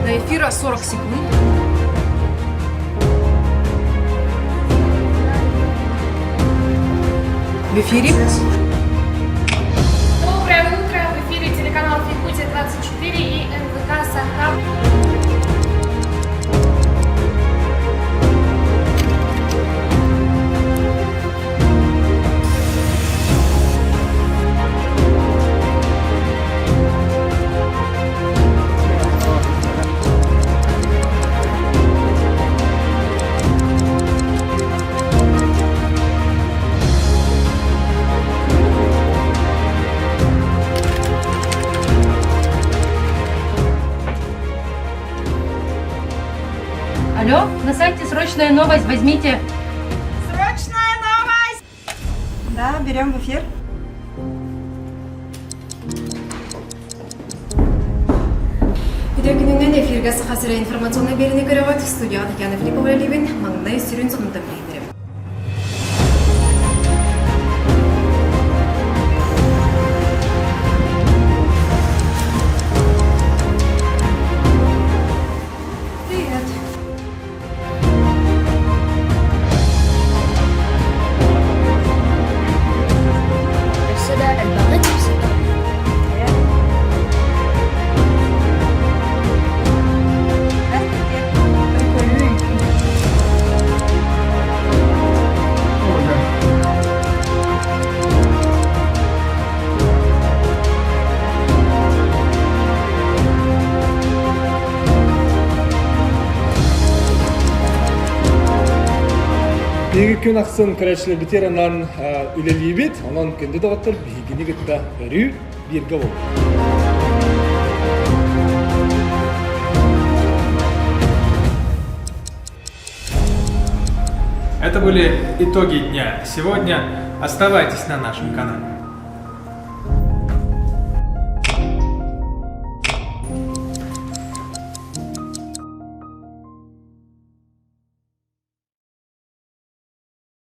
До эфира 40 секунд. В эфире. Доброе утро! В эфире телеканал Якутия 24 и НВК Сахаб. Алло, на сайте срочная новость, возьмите. Срочная новость! Да, берем в эфир. Video gününden efirge sıhhasıyla informasyonla birini görevat stüdyo Tatjana Filipova Livin, mangday sürün sonunda bildirim. Привет. السوداء الباغي تبسط. Биги күн ақсын көрәчле ветераннан үлелейбет, онан көнді доғаттыр бигini гытта өрү бирге бол. Это были итоги дня сегодня. Оставайтесь на нашем канале.